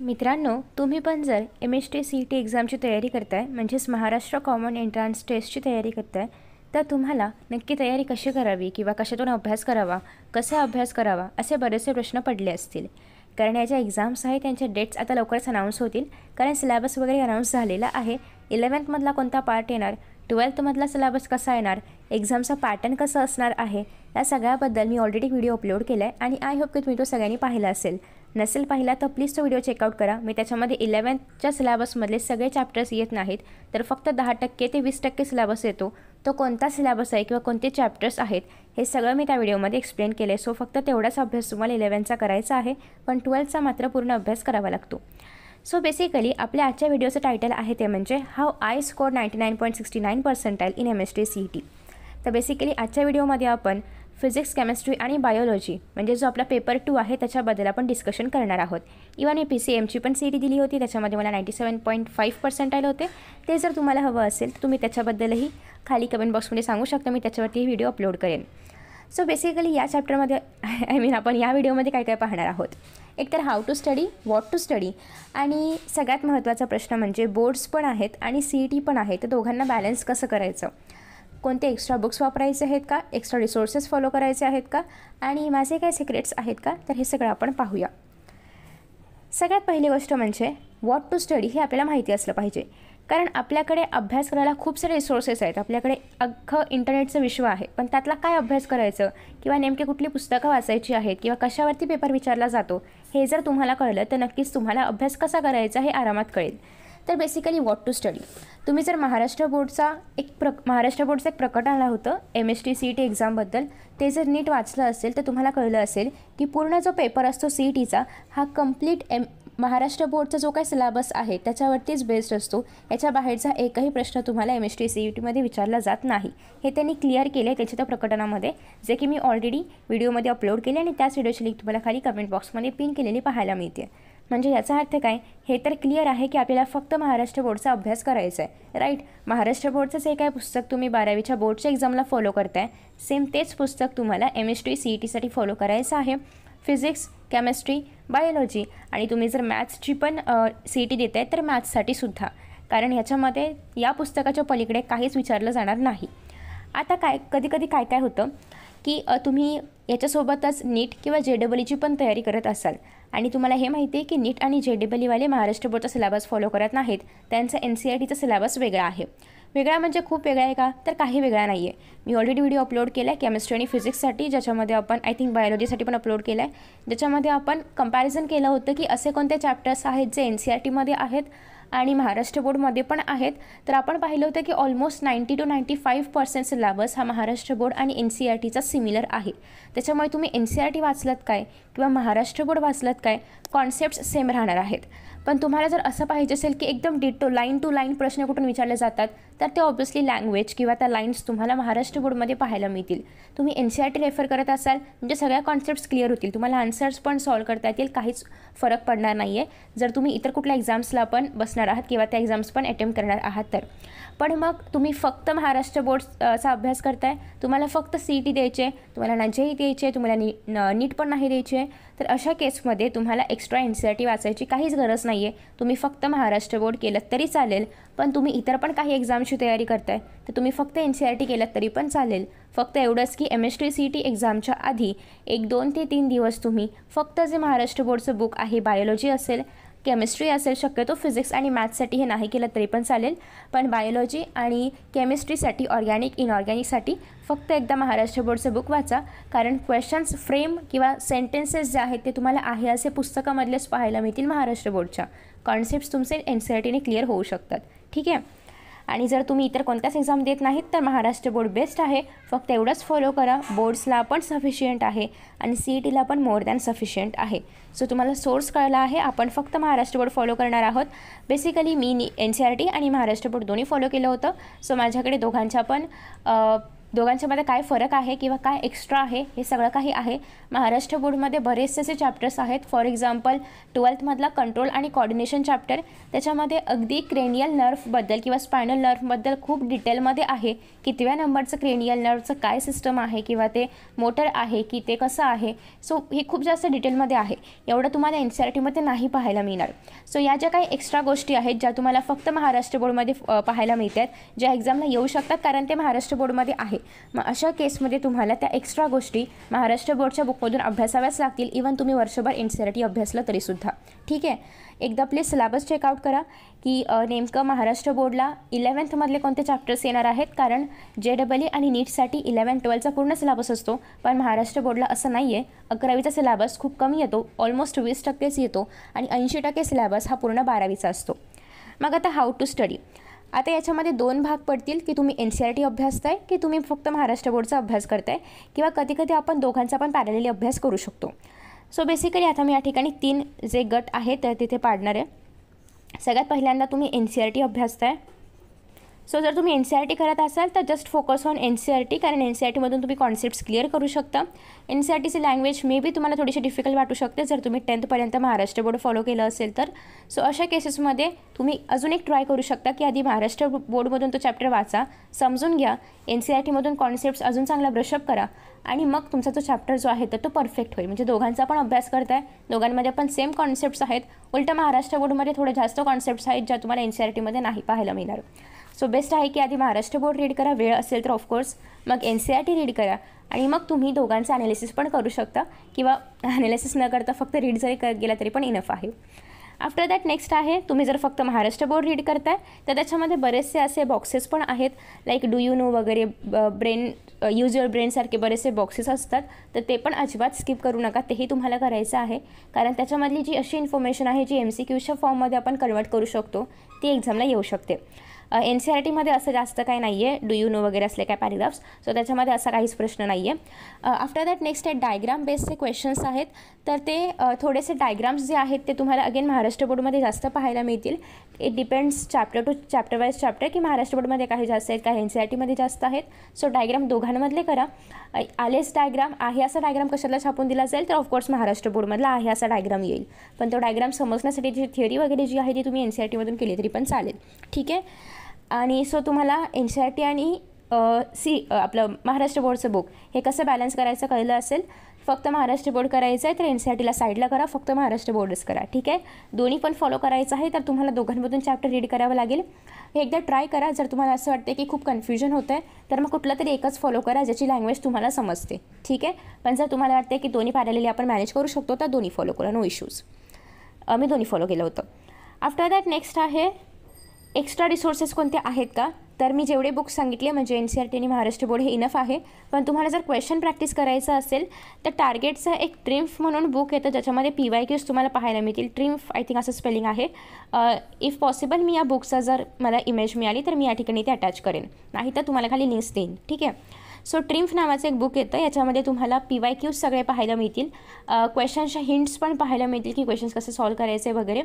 मित्रांनो, तुम्ही पण जर MST CET एक्झामची तयारी करताय म्हणजेच महाराष्ट्र कॉमन एंट्रन्स टेस्टची तयारी करताय तर तुम्हाला नक्की तयारी कशी करावी किंवा कशातून अभ्यास करावा, कसा अभ्यास करावा असे बरेचसे प्रश्न पडले असतील. कारण या ज्या एक्झाम्स आहेत त्यांच्या डेट्स आता लवकरच अनाऊन्स होतील. कारण सिलेबस वगैरे अनाऊन्स झालेला आहे. 11th मधला कोणता पार्ट येणार, 12th मधला सिलेबस कसा येणार, एक्झामचा पॅटर्न कसं असणार आहे, या सगळ्याबद्दल मी ऑलरेडी व्हिडिओ अपलोड केला आहे आणि आय होप की तुम्ही तो सगळ्यांनी पाहिला असेल. नसेल पाहिला तर प्लीज तो व्हिडिओ चेकआउट करा. मी त्याच्यामध्ये 11thच्या सिलेबसमधले सगळे चॅप्टर्स येत नाहीत, तर फक्त 10% ते 20% सिलेबस येतो. तो कोणता सिलेबस आहे किंवा कोणते चॅप्टर्स आहेत हे सगळं मी त्या व्हिडिओमध्ये एक्सप्लेन केले. सो फक्त तेवढाच अभ्यास तुम्हाला 11thचा करायचा आहे, पण 12thचा मात्र पूर्ण अभ्यास करावा लागतो. सो बेसिकली आपल्या आजच्या व्हिडिओचं टायटल आहे ते म्हणजे how I score 99.69 percentile in MST CET. तर बेसिकली आजच्या व्हिडिओमध्ये आपण फिजिक्स, केमिस्ट्री आणि बायोलॉजी म्हणजे जो आपला पेपर 2 आहे त्याच्याबद्दल आपण डिस्कशन करणार आहोत. इव्हन मी PCMची पण CET दिली होती, त्याच्यामध्ये मला 97.5 पर्सेंटाईल होते. ते जर तुम्हाला हवं असेल तर तुम्ही त्याच्याबद्दलही खाली कमेंट बॉक्समध्ये सांगू शकता, मी त्याच्यावरती व्हिडिओ अपलोड करेन. सो बेसिकली या चॅप्टरमध्ये आपण या व्हिडिओमध्ये काय काय पाहणार आहोत. एकतर how to study, what to study आणि सगळ्यात महत्त्वाचा प्रश्न म्हणजे बोर्ड्स पण आहेत आणि CET पण आहे, तर दोघांना बॅलन्स कसं करायचं, कोणते एक्स्ट्रा बुक्स वापरायचे आहेत का, एक्स्ट्रा रिसोर्सेस फॉलो करायचे आहेत का आणि माझे काय सिक्रेट्स आहेत का, तर हे सगळं आपण पाहूया. सगळ्यात पहिली गोष्ट म्हणजे व्हॉट टू स्टडी हे आपल्याला माहिती असलं पाहिजे. कारण आपल्याकडे अभ्यास करायला खूप सारे रिसोर्सेस आहेत, आपल्याकडे अख्खं इंटरनेटचं विश्व आहे, पण त्यातला काय अभ्यास करायचं किंवा नेमकी कुठली पुस्तकं वाचायची आहेत किंवा कशावरती पेपर विचारला जातो हे जर तुम्हाला कळलं तर नक्कीच तुम्हाला अभ्यास कसा करायचा हे आरामात कळेल. तर बेसिकली व्हॉट टू स्टडी, तुम्ही जर महाराष्ट्र बोर्डचं एक प्रकट आलं होतं MST CET एक्झामबद्दल, ते जर नीट वाचलं असेल तर तुम्हाला कळलं असेल की पूर्ण जो पेपर असतो CETचा हा कम्प्लीट महाराष्ट्र बोर्डचा जो काही सिलेबस आहे त्याच्यावरतीच बेस्ड असतो. याच्या बाहेरचा एकही प्रश्न तुम्हाला MST CETमध्ये विचारला जात नाही. हे त्यांनी क्लिअर केले त्याच्या त्या प्रकटनामध्ये, जे की मी ऑलरेडी व्हिडिओमध्ये अपलोड केले आणि त्याच व्हिडिओची लिंक तुम्हाला खाली कमेंट बॉक्समध्ये पिन केलेली पाहायला मिळते. म्हणजे याचा अर्थ काय, हे तर क्लिअर आहे की आपल्याला फक्त महाराष्ट्र बोर्डचा अभ्यास करायचा आहे, राईट. महाराष्ट्र बोर्डचं जे काय पुस्तक तुम्ही 12वीच्या बोर्डच्या एक्झामला फॉलो करताय सेम तेच पुस्तक तुम्हाला MST CETसाठी फॉलो करायचं आहे. फिजिक्स, केमिस्ट्री, बायोलॉजी आणि तुम्ही जर मॅथ्सची पण CET देत आहे तर मॅथ्ससाठी सुद्धा, कारण ह्याच्यामध्ये या पुस्तकाच्या पलीकडे काहीच विचारलं जाणार नाही. आता कधी काय होतं की तुम्ही याच्यासोबतच नीट किंवा JEEची पण तयारी करत असाल आणि तुम्हाला हे माहिती आहे की नीट आणि JEEवाले महाराष्ट्र बोर्डचा सिलेबस फॉलो करत नाहीत, त्यांचा NCERTचा सिलेबस वेगळा आहे. वेगळा म्हणजे खूप वेगळा आहे का, तर काही वेगळा नाही आहे. मी ऑलरेडी व्हिडिओ अपलोड केला आहे केमिस्ट्री आणि फिजिक्ससाठी, ज्याच्यामध्ये आपण आय थिंक बायोलॉजीसाठी पण अपलोड केला आहे, ज्याच्यामध्ये आपण कंपॅरिझन केलं होतं की असे कोणते चॅप्टर्स आहेत जे NCERTमध्ये आहेत आणि महाराष्ट्र बोर्डमध्ये पण आहेत. तर आपण पाहिलं होतं की ऑलमोस्ट 90 to 95% सिलेबस हा महाराष्ट्र बोर्ड आणि NCERTचा सिमिलर आहे. त्याच्यामुळे तुम्ही NCERT वाचलत काय किंवा महाराष्ट्र बोर्ड वाचलत काय, कॉन्सेप्ट्स सेम राहणार आहेत. पण तुम्हाला जर असं पाहिजे असेल की एकदम डिटो लाईन टू लाईन प्रश्न कुठून विचारले जातात तर ते ऑब्व्हियसली लँग्वेज किंवा त्या लाईन्स तुम्हाला महाराष्ट्र बोर्डमध्ये पाहायला मिळतील. तुम्ही NCERT रेफर करत असाल म्हणजे सगळ्या कॉन्सेप्ट्स क्लिअर होतील, तुम्हाला आन्सर्स पण सॉल्व करता येतील, काहीच फरक पडणार नाही आहे जर तुम्ही इतर कुठल्या एक्झाम्सला पण बसणार आहात किंवा त्या एक्झाम्स पण अटेम्प्ट करणार आहात तर. पण मग तुम्ही फक्त महाराष्ट्र बोर्डचा अभ्यास करताय, तुम्हाला फक्त CET द्यायचे, तुम्हाला ना JEE द्यायचे, तुम्हाला नीट पण नाही द्यायचे, तर अशा केसमध्ये तुम्हाला एक्स्ट्रा NCERT वाचायची काहीच गरज नाही आहे. तुम्ही फक्त महाराष्ट्र बोर्ड केलं तरी चालेल, पण तुम्ही इतर पण काही एक्झामची तयारी करताय तर तुम्ही फक्त NCERT केलं तरी पण चालेल. फक्त एवढंच की MST CET एक्झामच्या आधी 1-2 ते 3 दिवस तुम्ही फक्त जे महाराष्ट्र बोर्डचं बुक आहे, बायोलॉजी असेल, केमिस्ट्री असेल, शक्यतो फिजिक्स आणि मॅथ्ससाठी हे नाही केलं तरी पण चालेल, पण बायोलॉजी आणि केमिस्ट्रीसाठी, ऑर्गॅनिक इनऑर्गॅनिकसाठी फक्त एकदा महाराष्ट्र बोर्डचं बुक वाचा. कारण क्वेश्चन्स फ्रेम किंवा सेंटेन्सेस जे आहेत ते तुम्हाला आहे असे पुस्तकामधलेच पाहायला मिळतील. महाराष्ट्र बोर्डच्या कॉन्सेप्ट्स तुमचे NCERTने क्लिअर होऊ शकतात, ठीक आहे. आणि जर तुम्ही इतर कोणत्याच एक्झाम देत नाहीत तर महाराष्ट्र बोर्ड बेस्ट आहे, फक्त एवढंच फॉलो करा. बोर्ड्सला पण सफिशियंट आहे आणि CETला पण मोर दॅन सफिशियंट आहे. सो तुम्हाला सोर्स कळला आहे, आपण फक्त महाराष्ट्र बोर्ड फॉलो करणार आहोत. बेसिकली मी NCERT आणि महाराष्ट्र बोर्ड दोन्ही फॉलो केलं होतं. सो माझ्याकडे दोघांच्या पण दोघांच्यामध्ये काय फरक आहे किंवा काय एक्स्ट्रा आहे हे सगळं काही आहे. महाराष्ट्र बोर्डमध्ये बरेचसे असे चॅप्टर्स आहेत. फॉर एक्झाम्पल 12थमधला कंट्रोल आणि कोऑर्डिनेशन चॅप्टर, त्याच्यामध्ये अगदी क्रेनियल नर्व्हबद्दल किंवा स्पायनल नर्व्हबद्दल खूप डिटेलमध्ये आहे. कितव्या नंबरचं क्रेनियल नर्व्हचं काय सिस्टम आहे किंवा ते मोटर आहे की ते कसं आहे. सो हे खूप जास्त डिटेलमध्ये आहे. एवढं तुम्हाला NCERTमध्ये नाही पाहायला मिळणार. सो या ज्या काही एक्स्ट्रा गोष्टी आहेत ज्या तुम्हाला फक्त महाराष्ट्र बोर्डमध्ये पाहायला मिळतात, ज्या एक्झामला येऊ शकतात कारण ते महाराष्ट्र बोर्डमध्ये आहे, मग अशा केसमध्ये तुम्हाला त्या एक्स्ट्रा गोष्टी महाराष्ट्र बोर्डच्या बुकमधून अभ्यासाव्याच लागतील. इव्हन तुम्ही वर्षभर NCERT अभ्यासलं तरीसुद्धा. ठीक आहे. एकदा प्लीज सिलेबस चेकआउट करा की नेमकं महाराष्ट्र बोर्डला 11थमधले कोणते चॅप्टर्स येणार आहेत. कारण JEE आणि नीटसाठी 11-12चा पूर्ण सिलेबस असतो, पण महाराष्ट्र बोर्डला असं नाही आहे. 11वीचा सिलेबस खूप कमी येतो, ऑलमोस्ट 20%च येतो आणि 80% सिलेबस हा पूर्ण 12वीचा असतो. मग आता हाऊ टू स्टडी. आता याच्यामध्ये 2 भाग पडतील की तुम्ही NCERT अभ्यासताय की तुम्ही फक्त महाराष्ट्र बोर्डचा अभ्यास करताय, किंवा कधी कधी आपण दोघांचा पण पॅरलली अभ्यास करू शकतो. सो बेसिकली आता मी या ठिकाणी 3 जे गट आहेत तर तिथे पाडणार आहे. सगळ्यात पहिल्यांदा तुम्ही NCERT अभ्यासताय. सो जर तुम्ही NCERT करत असाल तर जस्ट फोकस ऑन NCERT, कारण NCERTमधून तुम्ही कॉन्सेप्ट्स क्लिअर करू शकता. NCERTची लँग्वेज मे बी तुम्हाला थोडीशी डिफिकल्ट वाटू शकते जर तुम्ही 10थपर्यंत महाराष्ट्र बोर्ड फॉलो केलं असेल तर. सो अशा केसेसमध्ये तुम्ही अजून एक ट्राय करू शकता की आधी महाराष्ट्र बोर्डमधून तो चॅप्टर वाचा, समजून घ्या, NCERTमधून कॉन्सेप्ट्स अजून चांगला ब्रशअप करा आणि मग तुमचा जो चॅप्टर जो आहे तर तो परफेक्ट होईल. म्हणजे दोघांचा पण अभ्यास करताय, दोघांमध्ये पण सेम कॉन्सेप्ट्स आहेत. उलट महाराष्ट्र बोर्डमध्ये थोडे जास्त कॉन्सेप्ट्स आहेत ज्या तुम्हाला NCERTमध्ये नाही पाहायला मिळणार. सो बेस्ट आहे की आधी महाराष्ट्र बोर्ड रीड करा, वेळ असेल तर ऑफकोर्स, मग NCERT रीड करा आणि मग तुम्ही दोघांचं ॲनालिसिस पण करू शकता, किंवा ॲनालिसिस न करता फक्त रीड जरी करत गेला तरी पण इनफ आहे. आफ्टर दॅट नेक्स्ट आहे, तुम्ही जर फक्त महाराष्ट्र बोर्ड रीड करताय तर त्याच्यामध्ये बरेचसे असे बॉक्सेस पण आहेत, लाईक डू यू नो वगैरे, ब्रेन यूज युअर ब्रेनसारखे बरेचसे बॉक्सेस असतात. तर ते पण अजिबात स्किप करू नका, तेही तुम्हाला करायचं आहे. कारण त्याच्यामधली जी अशी इन्फॉर्मेशन आहे जी MCQच्या फॉर्ममध्ये आपण कन्वर्ट करू शकतो ती एक्झामला येऊ शकते. NCERTमध्ये असं जास्त काही नाही आहे, डू यू नो वगैरे असले काय पॅरेग्राफ्स, सो त्याच्यामध्ये असा काहीच प्रश्न नाही आहे. आफ्टर दॅट नेक्स्ट आहे डायग्राम बेस्डचे क्वेश्चन्स आहेत. तर ते थोडेसे डायग्राम्स जे आहेत ते तुम्हाला अगेन महाराष्ट्र बोर्डमध्ये जास्त पाहायला मिळतील. It depends chapter to chapter wise chapter की महाराष्ट्र बोर्डमध्ये काही जास्त आहेत, काही NCERTमध्ये जास्त आहेत. सो डायग्राम दोघांमधले करा. आलेच डायग्राम आहे असा डायग्राम कशाला छापून दिला जाईल तर ऑफकोर्स महाराष्ट्र बोर्डमधला आहे असा डायग्राम येईल. पण तो डायग्राम समजण्यासाठी जी थिअरी वगैरे जी आहे ती तुम्ही NCERTमधून केली तरी पण चालेल. ठीक आहे. आणि सो तुम्हाला NCERT आणि आपलं महाराष्ट्र बोर्डचं बुक हे कसं बॅलन्स करायचं कळलं असेल. फक्त महाराष्ट्र बोर्ड करायचं आहे तर NCERTला साईडला करा, फक्त महाराष्ट्र बोर्डच करा. ठीक आहे. दोन्ही पण फॉलो करायचं आहे तर तुम्हाला दोघांमधून चॅप्टर रीड करावं लागेल. हे एकदा ट्राय करा. जर तुम्हाला असं वाटतं की खूप कन्फ्युजन होतं आहे तर मग कुठलं तरी एकच फॉलो करा ज्याची लँग्वेज तुम्हाला समजते. ठीक आहे. पण जर तुम्हाला वाटते की दोन्ही पॅरलली आपण मॅनेज करू शकतो तर दोन्ही फॉलो करा, नो इश्यूज. मी दोन्ही फॉलो केलं होतं. आफ्टर दॅट नेक्स्ट आहे एक्स्ट्रा रिसोर्सेस कोणते आहेत का. तर मी जेवढे बुक्स सांगितले म्हणजे NCERT आणि महाराष्ट्र बोर्ड हे इनफ आहे. पण तुम्हाला जर क्वेश्चन प्रॅक्टिस करायचं असेल तर टार्गेटचं एक ट्रिम्फ म्हणून बुक येतं ज्याच्यामध्ये PYQs तुम्हाला पाहायला मिळतील. ट्रिम्फ आय थिंक असं स्पेलिंग आहे. इफ पॉसिबल मी या बुकचा जर मला इमेज मिळाली तर मी या ठिकाणी ते अटॅच करेन, नाही तर तुम्हाला खाली लिंक्स देईन. ठीक आहे. सो ट्रिम्फ नावाचं एक बुक येतं, याच्यामध्ये तुम्हाला PYQs सगळे पाहायला मिळतील, क्वेश्चनच्या हिंट्स पण पाहायला मिळतील की क्वेश्चन्स कसे सॉल्व करायचे वगैरे.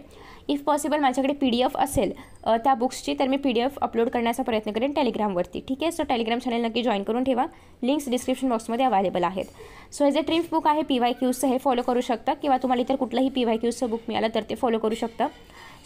इफ पॉसिबल माझ्याकडे PDF असेल त्या बुक्सची तर मी PDF अपलोड करण्याचा प्रयत्न करेन टेलिग्रामवरती. ठीक आहे. सो टेलिग्राम चॅनल नक्की जॉईन करून ठेवा, लिंक्स डिस्क्रिप्शन बॉक्समध्ये अवेलेबल आहेत. सो हे जे ट्रिम्फ बुक आहे PYQचं हे फॉलो करू शकता, किंवा तुम्हाला इतर कुठलंही PYQचं बुक मिळालं तर ते फॉलो करू शकता.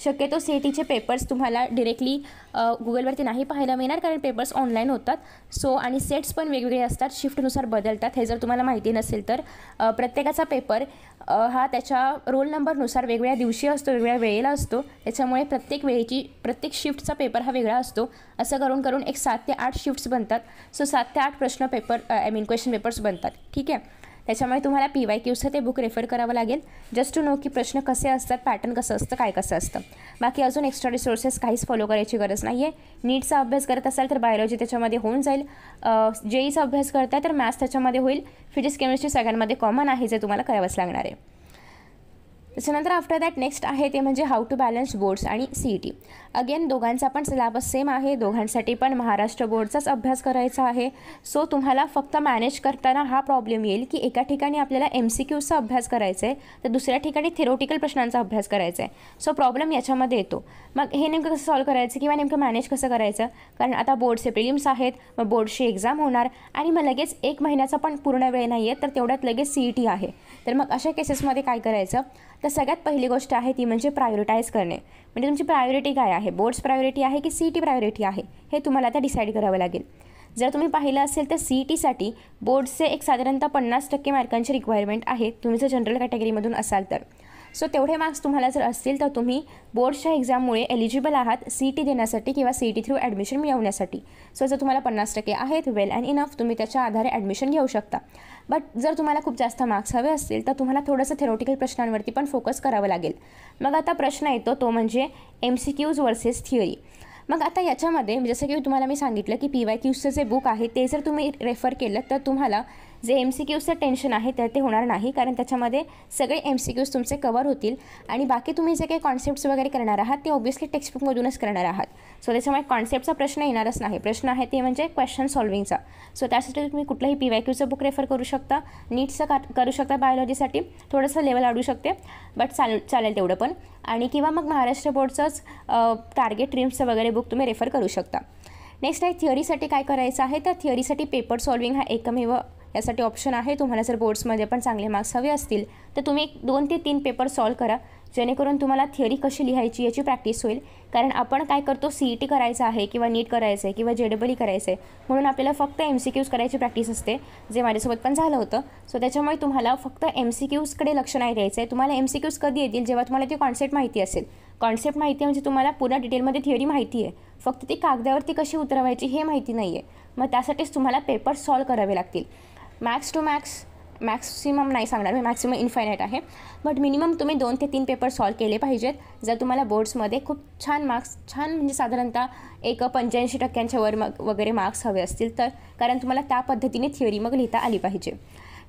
शक्यतो CETचे पेपर्स तुम्हाला डिरेक्टली गुगलवरती नाही पाहायला मिळणार कारण पेपर्स ऑनलाईन होतात. सो आणि सेट्स पण वेगवेगळे असतात, शिफ्टनुसार बदलतात. हे जर तुम्हाला माहिती नसेल तर प्रत्येकाचा पेपर हा त्याच्या रोल नंबरनुसार वेगवेगळ्या दिवशी असतो, वेगवेगळ्या वेळेला असतो. त्याच्यामुळे प्रत्येक शिफ्टचा पेपर हा वेगळा असतो. असं करून करून एक 7 ते 8 शिफ्ट्स बनतात. सो 7 ते 8 प्रश्न पेपर क्वेश्चन पेपर्स बनतात. ठीक आहे. त्याच्यामुळे तुम्हाला PYQचं ते बुक रेफर करावं लागेल जस्ट टू नो की प्रश्न कसे असतात, पॅटर्न कसं असतं, काय कसं असतं. बाकी अजून एक्स्ट्रा रिसोर्सेस काहीच फॉलो करायची गरज नाही आहे. नीटचा अभ्यास करत असाल तर बायोलॉजी त्याच्यामध्ये होऊन जाईल. JEEचा अभ्यास करताय तर मॅथ्स त्याच्यामध्ये होईल. फिजिक्स केमिस्ट्री सगळ्यांमध्ये कॉमन आहे जे तुम्हाला करावंच लागणार आहे. त्याच्यानंतर आफ्टर दॅट नेक्स्ट आहे ते म्हणजे हाऊ टू बॅलन्स बोर्ड्स आणि CET. अगेन दोघांचा पण सिलेबस सेम आहे, दोघांसाठी पण महाराष्ट्र बोर्डचाच अभ्यास करायचा आहे. सो तुम्हाला फक्त मॅनेज करताना हा प्रॉब्लेम येईल की एका ठिकाणी आपल्याला MCQचा अभ्यास करायचा आहे तर दुसऱ्या ठिकाणी थेरोटिकल प्रश्नांचा अभ्यास करायचा आहे. सो प्रॉब्लेम याच्यामध्ये येतो. मग हे नेमकं कसं सॉल्व करायचं किंवा नेमकं मॅनेज कसं करायचं, कारण आता बोर्डचे प्रिलिम्स आहेत, मग बोर्डची एक्झाम होणार आणि मग लगेच 1 महिन्याचा पण पूर्ण वेळ नाही आहे, तर तेवढ्यात लगेच CET आहे. तर मग अशा केसेसमध्ये काय करायचं, तर सगळ्यात पहिली गोष्ट आहे ती म्हणजे प्रायोरिटाईज करणे. म्हणजे तुमची प्रायोरिटी काय आहे, बोर्ड्स प्रायोरिटी आहे की CET प्रायोरिटी आहे, हे तुम्हाला आता डिसाईड करावं लागेल. जर तुम्ही पाहिलं असेल तर CETसाठी बोर्ड्सचे एक साधारणतः 50% मार्कांची रिक्वायरमेंट आहे, तुम्ही जर जनरल कॅटेगरीमधून असाल तर. सो तेवढे मार्क्स तुम्हाला जर असतील तर तुम्ही बोर्ड्सच्या एक्झाममुळे एलिजिबल आहात CET देण्यासाठी किंवा CET थ्रू ॲडमिशन मिळवण्यासाठी. सो जर तुम्हाला 50% आहेत, वेल अँड इनफ, तुम्ही त्याच्या आधारे ॲडमिशन घेऊ शकता. बट जर तुम्हाला खूप जास्त मार्क्स हवे असतील तर तुम्हाला थोडंसं थेरोटिकल प्रश्नांवरती पण फोकस करावं लागेल. मग आता प्रश्न येतो तो म्हणजे MCQs वर्सेस थिअरी. मग आता याच्यामध्ये जसं की तुम्हाला मी सांगितलं की PYQचं जे बुक आहे ते जर तुम्ही रेफर केलं तर तुम्हाला जे MCQचं टेन्शन आहे तर ते होणार नाही, कारण त्याच्यामध्ये सगळे MCQs तुमचे कवर होतील आणि बाकी तुम्ही जे काही कॉन्सेप्ट्स वगैरे करणार आहात ते ऑब्व्हियसली टेक्स्टबुकमधूनच करणार आहात. सो त्याच्यामुळे कॉन्सेप्टचा प्रश्न येणारच नाही. प्रश्न आहे ते म्हणजे क्वेश्चन सॉल्विंगचा. सो त्यासाठी तुम्ही कुठलंही PYQचं बुक रेफर करू शकता, नीटचं करू शकता, बायोलॉजीसाठी थोडंसं लेवल वाढू शकते बट चालेल तेवढं पण, आणि किंवा मग महाराष्ट्र बोर्डचंच टार्गेट ट्रिम्सचं वगैरे बुक तुम्ही रेफर करू शकता. नेक्स्ट आहे थिअरीसाठी काय करायचं आहे, तर थिअरीसाठी पेपर सॉल्विंग हा एकमेव यासाठी ऑप्शन आहे. तुम्हाला जर बोर्ड्समध्ये पण चांगले मार्क्स हवे असतील तर तुम्ही 2 ते 3 पेपर सॉल्व करा, जेणेकरून तुम्हाला थिअरी कशी लिहायची याची प्रॅक्टिस होईल. कारण आपण काय करतो, CET करायचं आहे किंवा नीट करायचं आहे किंवा JEE करायचं आहे म्हणून आपल्याला फक्त MCQs करायची प्रॅक्टिस असते, जे माझ्यासोबत पण झालं होतं. सो त्याच्यामुळे तुम्हाला फक्त MCQsकडे लक्ष नाही द्यायचं आहे. तुम्हाला MCQs कधी येतील, जेव्हा तुम्हाला ती कॉन्सेप्ट माहिती असेल. कॉन्सेप्ट माहिती आहे म्हणजे तुम्हाला पूर्ण डिटेलमध्ये थिअरी माहिती आहे, फक्त ती कागदावरती कशी उतरवायची हे माहिती नाही आहे. मग त्यासाठीच तुम्हाला पेपर सॉल्व करावे लागतील. मॅक्स टू मॅक्सिमम नाही सांगणार मी, मॅक्सिमम इन्फायनाईट आहे, बट मिनिमम तुम्ही 2 ते 3 पेपर सॉल्व केले पाहिजेत जर तुम्हाला बोर्ड्समध्ये खूप छान मार्क्स, म्हणजे साधारणतः एक 85% वगैरे मार्क्स हवे असतील तर, कारण तुम्हाला त्या पद्धतीने थिअरी मग लिहिता आली पाहिजे.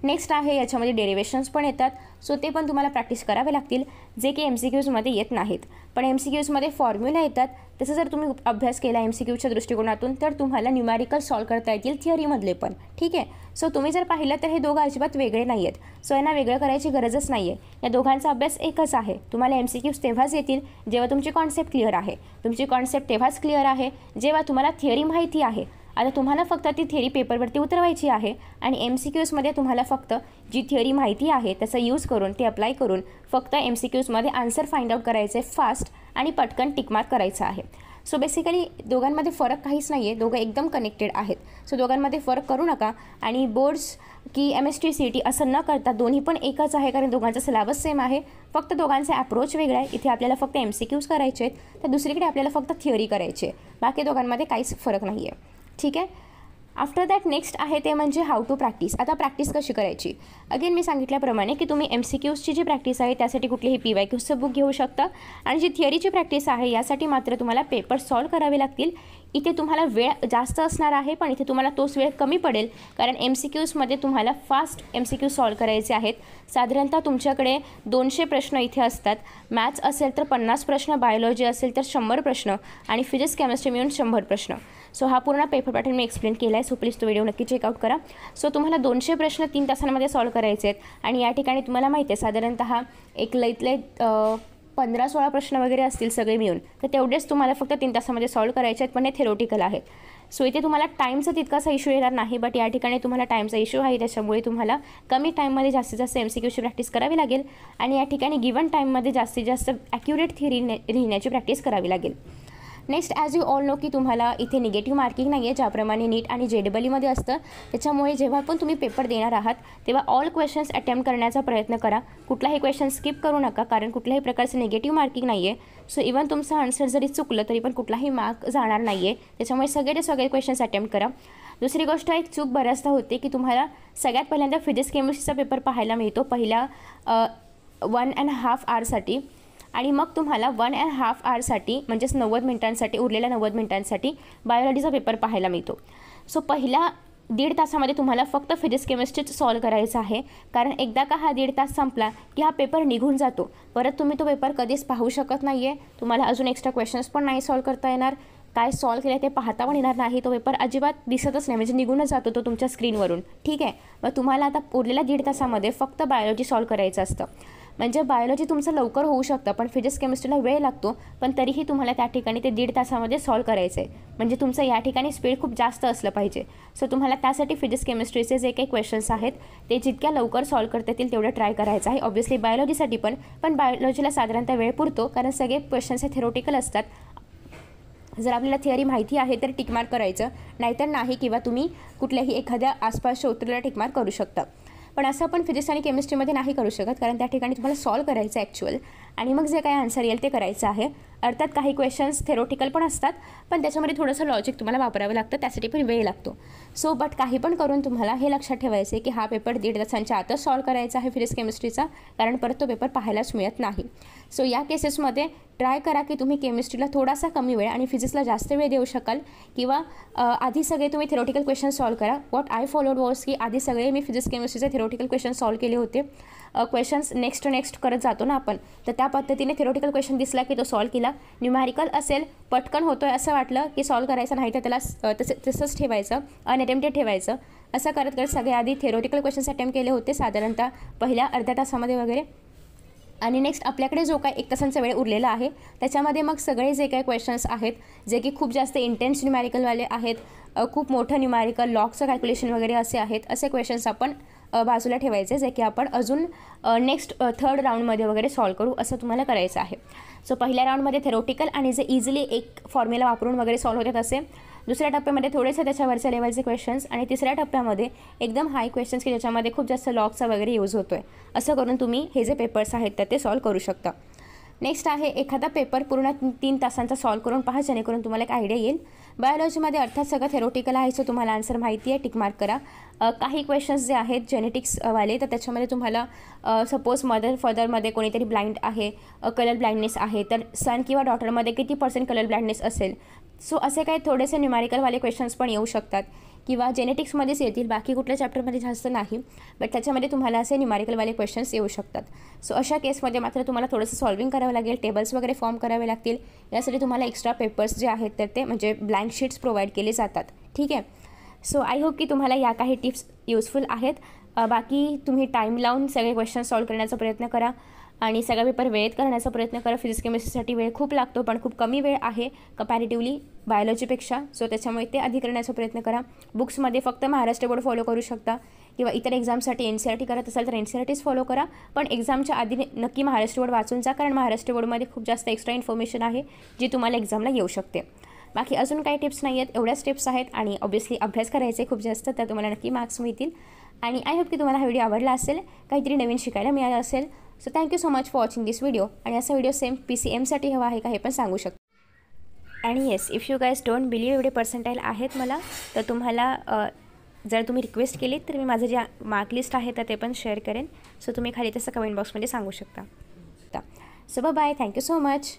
नेक्स्ट आहे याच्यामध्ये डेरिवेशन्स पण येतात, सो ते पण तुम्हाला प्रॅक्टिस करावे लागतील, जे की MCQsमध्ये येत नाहीत. पण MCQsमध्ये फॉर्म्युला येतात. तसं जर तुम्ही अभ्यास केला MCQच्या दृष्टिकोनातून तर तुम्हाला न्यूमॅरिकल सॉल्व करता येतील थिअरीमधले पण, ठीक आहे. सो तुम्ही जर पाहिलं तर हे दोघं अजिबात वेगळे नाही आहेत. सो यांना वेगळं करायची गरजच नाही आहे. या दोघांचा अभ्यास एकच आहे. तुम्हाला MCQs तेव्हाच येतील जेव्हा तुमची कॉन्सेप्ट क्लिअर आहे. तुमची कॉन्सेप्ट तेव्हाच क्लिअर आहे जेव्हा तुम्हाला थिअरी माहिती आहे. आता तुम्हाला फक्त ती थिअरी पेपरवरती उतरवायची आहे आणि MCQsमध्ये तुम्हाला फक्त जी थिअरी माहिती आहे त्याचा यूज करून, ते अप्लाय करून फक्त MCQsमध्ये आन्सर फाइंड आउट करायचे फास्ट आणि पटकन टिकमार्क करायचं आहे. सो बेसिकली दोघांमध्ये फरक काहीच नाही आहे, दोघं एकदम कनेक्टेड आहेत. सो दोघांमध्ये फरक करू नका आणि बोर्ड्स की MST CET असं न करता दोन्ही पण एकच आहे, कारण दोघांचा सिलेबस सेम आहे, फक्त दोघांचा अप्रोच वेगळा आहे. इथे आपल्याला फक्त MCQs करायचे आहेत तर दुसरीकडे आपल्याला फक्त थिअरी करायची आहे. बाकी दोघांमध्ये काहीच फरक नाही आहे, ठीक आहे. आफ्टर दॅट नेक्स्ट आहे ते म्हणजे हाऊ टू प्रॅक्टिस. आता प्रॅक्टिस कशी करायची, अगेन मी सांगितल्याप्रमाणे की तुम्ही MCQsची जी प्रॅक्टिस आहे त्यासाठी कुठलेही PYQचं बुक घेऊ शकता आणि जी थिअरीची प्रॅक्टिस आहे यासाठी मात्र तुम्हाला पेपर सॉल्व करावे लागतील. इथे तुम्हाला वेळ जास्त असणार आहे, पण इथे तुम्हाला तोच वेळ कमी पडेल, कारण MCQsमध्ये तुम्हाला फास्ट MCQ सॉल्व करायचे आहेत. साधारणतः तुमच्याकडे 200 प्रश्न इथे असतात. मॅथ्स असेल तर 50 प्रश्न, बायोलॉजी असेल तर 100 प्रश्न आणि फिजिक्स केमिस्ट्री मिळून 100 प्रश्न. सो हा पूर्ण पेपर पॅटर्न मी एक्सप्लेन केला आहे, सो प्लीज तो व्हिडिओ नक्की चेकआउट करा. सो तुम्हाला 200 प्रश्न 3 तासांमध्ये सॉल्व करायचे आहेत आणि या ठिकाणी तुम्हाला माहिती आहे साधारणतः एक लईतले 15-16 प्रश्न वगैरे असतील सगळे मिळून, तर तेवढेच तुम्हाला फक्त 3 तासामध्ये सॉल्व करायचे आहेत, पण हे थेरोटिकल आहेत. सो इथे तुम्हाला टाईमचा तितकासा इश्यू येणार नाही, बट या ठिकाणी तुम्हाला टाईमचा इश्यू आहे, त्याच्यामुळे तुम्हाला कमी टाईममध्ये जास्तीत जास्त MCQची प्रॅक्टिस करावी लागेल आणि या ठिकाणी गिवन टाईममध्ये जास्तीत जास्त ॲक्युरेट थिअरी लिहिण्याची प्रॅक्टिस करावी लागेल. Next as you all know की तुम्हाला इथे निगेटिव्ह मार्किंग नाही आहे, ज्याप्रमाणे नीट आणि JEE असतं. त्याच्यामुळे जेव्हा पण तुम्ही पेपर देणार आहात तेव्हा ऑल क्वेश्चन्स अटेम्प्ट करण्याचा प्रयत्न करा. कुठलाही क्वेश्चन स्किप करू नका, कारण कुठल्याही प्रकारचं निगेटिव्ह मार्किंग नाही आहे. सो इवन तुमचं आन्सर जरी चुकलं तरी पण कुठलाही मार्क जाणार नाही आहे, त्याच्यामुळे सगळे क्वेश्चन्स अटेम्प्ट करा. दुसरी गोष्ट, एक चूक बऱ्याचदा होते की तुम्हाला सगळ्यात पहिल्यांदा फिजिक्स केमिस्ट्रीचा पेपर पाहायला मिळतो पहिल्या 1.5 आवर्ससाठी आणि मग तुम्हाला 1.5 आवर्ससाठी म्हणजेच 90 मिनिटांसाठी, उरलेल्या 90 मिनिटांसाठी बायोलॉजीचा पेपर पाहायला मिळतो. सो पहिल्या 1.5 तासामध्ये तुम्हाला फक्त फिजिक्स केमिस्ट्रीच सॉल्व करायचं आहे, कारण एकदा का हा 1.5 तास संपला की हा पेपर निघून जातो. परत तुम्ही तो पेपर कधीच पाहू शकत नाही आहे. तुम्हाला अजून एक्स्ट्रा क्वेश्चन्स पण नाही सॉल्व करता येणार, काय सॉल्व केलं ते पाहता पण येणार नाही. तो पेपर अजिबात दिसतच नाही, म्हणजे निघूनच जातो तो तुमच्या स्क्रीनवरून. ठीक आहे, मग तुम्हाला आता उरलेल्या 1.5 तासामध्ये फक्त बायोलॉजी सॉल्व करायचं असतं. म्हणजे बायोलॉजी तुमचं लवकर होऊ शकतं, पण फिजिक्स केमिस्ट्रीला वेळ लागतो, पण तरीही तुम्हाला त्या ठिकाणी ते 1.5 तासामध्ये सॉल्व करायचं आहे. म्हणजे तुमचं या ठिकाणी स्पीड खूप जास्त असलं पाहिजे. सो तुम्हाला त्यासाठी फिजिक्स केमिस्ट्रीचे जे काही क्वेश्चन्स आहेत ते जितक्या लवकर सॉल्व करता येतील तेवढं ट्राय करायचं आहे. ऑब्व्हियसली बायोलॉजीसाठी पण बायोलॉजीला साधारणतः वेळ पुरतो, कारण सगळे क्वेश्चन्स हे थेरोटिकल असतात. जर आपल्याला थिअरी माहिती आहे तर टिक मार्क करायचं, नाहीतर नाही, किंवा तुम्ही कुठल्याही एखाद्या आसपासच्या उत्तराला टिक मार्क करू शकता. पण असं आपण फिजिक्स आणि केमिस्ट्रीमध्ये नाही करू शकत, कारण त्या ठिकाणी तुम्हाला सॉल्व करायचं आहे ॲक्च्युअल, आणि मग जे काही आन्सर येईल ते करायचं आहे. अर्थात काही क्वेश्चन्स थेरोटिकल पण असतात, पण त्याच्यामध्ये थोडंसं लॉजिक तुम्हाला वापरावं लागतं, त्यासाठी पण वेळ लागतो. सो बट काही पण करून तुम्हाला हे लक्षात ठेवायचं आहे की हा पेपर 1.5 तासांच्या आतच सॉल्व करायचा आहे फिजिक्स केमिस्ट्रीचा, कारण परत तो पेपर पाहायलाच मिळत नाही. सो या केसेसमध्ये ट्राय करा की तुम्ही केमिस्ट्रीला थोडासा कमी वेळ आणि फिजिक्सला जास्त वेळ देऊ शकाल, किंवा आधी सगळे तुम्ही थेरोटिकल क्वेश्चन सॉल्व करा. व्हॉट आय फॉलोड वॉज की आधी सगळे मी फिजिक्स केमिस्ट्रीचे थेरोटिकल क्वेश्चन सॉल्व केले होते. क्वेश्चन्स नेक्स्ट करत जातो ना आपण, तर त्या पद्धतीने थेरोटिकल क्वेश्चन दिसला की तो सॉल्व केला. न्यूमॅरिकल असेल, पटकन होतो आहे असं वाटलं की सॉल्व करायचं, नाही तर त्याला तसंच ठेवायचं, अनअटेम्प्टेड ठेवायचं. असं करत करत सगळे आधी थेरोटिकल क्वेश्चन्स अटेम्प्ट केले होते साधारणतः पहिल्या अर्ध्या तासामध्ये वगैरे. आणि नेक्स्ट आपल्याकडे जो काय 1 तासांचा वेळ उरलेला आहे त्याच्यामध्ये मग सगळे जे काही क्वेश्चन्स आहेत जे की खूप जास्त इंटेन्स न्यूमॅरिकलवाले आहेत, खूप मोठं न्यूमॅरिकल, लॉगचं कॅल्क्युलेशन वगैरे असे आहेत, असे क्वेश्चन्स आपण बाजूला ठेवायचे, जे की आपण अजून नेक्स्ट 3rd राऊंडमध्ये वगैरे सॉल्व करू, असं तुम्हाला करायचं आहे. सो पहिल्या राऊंडमध्ये थेरोटिकल आणि जे इझिली एक फॉर्म्युला वापरून वगैरे सॉल्व होतात असे, दुसऱ्या टप्प्यामध्ये थोडेसे त्याच्यावरच्या लेवलचे क्वेश्चन्स, आणि तिसऱ्या टप्प्यामध्ये एकदम हाय क्वेश्चन्स की ज्याच्यामध्ये खूप जास्त लॉगचा वगैरे यूज होतो आहे. असं करून तुम्ही हे जे पेपर्स आहेत तर ते सॉल्व करू शकता. नेक्स्ट आहे एखादा पेपर पूर्ण 3 तासांचा सॉल्व करून पहा, जेणेकरून तुम्हाला एक आयडिया येईल. बायोलॉजीमध्ये अर्थात सगळं थेरोटिकल आहे, सो तुम्हाला आन्सर माहिती आहे, टिक मार्क करा. काही क्वेश्चन्स जे आहेत जेनेटिक्सवाले, तर त्याच्यामध्ये तुम्हाला सपोज मदर फादरमध्ये कोणीतरी ब्लाइंड आहे, कलर ब्लाइंडनेस आहे, तर सन किंवा डॉटरमध्ये किती % कलर ब्लाइंडनेस असेल. सो असे काही थोडेसे न्यूमॅरिकलवाले क्वेश्चन्स पण येऊ शकतात, किंवा जेनेटिक्समध्येच येतील, बाकी कुठल्या चॅप्टरमध्ये जास्त नाही, बट त्याच्यामध्ये तुम्हाला असे न्यूमॅरिकलवाले क्वेश्चन्स येऊ शकतात. सो अशा केसमध्ये मात्र तुम्हाला थोडंसं सॉल्विंग करावं लागेल, टेबल्स वगैरे फॉर्म करावे लागतील. यासाठी तुम्हाला एक्स्ट्रा पेपर्स जे आहेत तर ते म्हणजे ब्लँक शीट्स प्रोव्हाइड केले जातात. ठीक आहे. सो आय होप की तुम्हाला या काही टिप्स युजफुल आहेत. बाकी तुम्ही टाईम लावून सगळे क्वेश्चन सॉल्व करण्याचा प्रयत्न करा, आणि सगळा पेपर वेळेत करण्याचा प्रयत्न करा. फिजिक्स केमिस्ट्रीसाठी वेळ खूप लागतो, पण खूप कमी वेळ आहे कंपॅरेटिव्हली बायोलॉजीपेक्षा, सो त्याच्यामुळे ते आधी करण्याचा प्रयत्न करा. बुक्समध्ये फक्त महाराष्ट्र बोर्ड फॉलो करू शकता, किंवा इतर एक्झामसाठी NCERT करत असाल तर NCERTच फॉलो करा, पण एक्झामच्या आधी नक्की महाराष्ट्र बोर्ड वाचून जा, कारण महाराष्ट्र बोर्डमध्ये खूप जास्त एक्स्ट्रा इन्फॉर्मेशन आहे जी तुम्हाला एक्झामला येऊ शकते. बाकी अजून काही टिप्स नाही आहेत, एवढ्याच टिप्स आहेत, आणि ऑब्व्हियसली अभ्यास करायचे खूप जास्त, तर तुम्हाला नक्की मार्क्स मिळतील. आणि आय होप की तुम्हाला हा व्हिडिओ आवडला असेल, काहीतरी नवीन शिकायला मिळालं असेल. So thank you so much for watching this video. आणि असा व्हिडिओ सेम PCMसाठी हवा आहे का हे पण सांगू शकता. आणि yes, if you guys don't believe एवढे पर्सेंटाईल आहेत मला, तर तुम्हाला जर तुम्ही रिक्वेस्ट केली तर मी माझं जे मार्क लिस्ट आहे तर ते पण शेअर करेन. सो तुम्ही खाली तसं कमेंट बॉक्समध्ये सांगू शकता. So bye, thank you so much.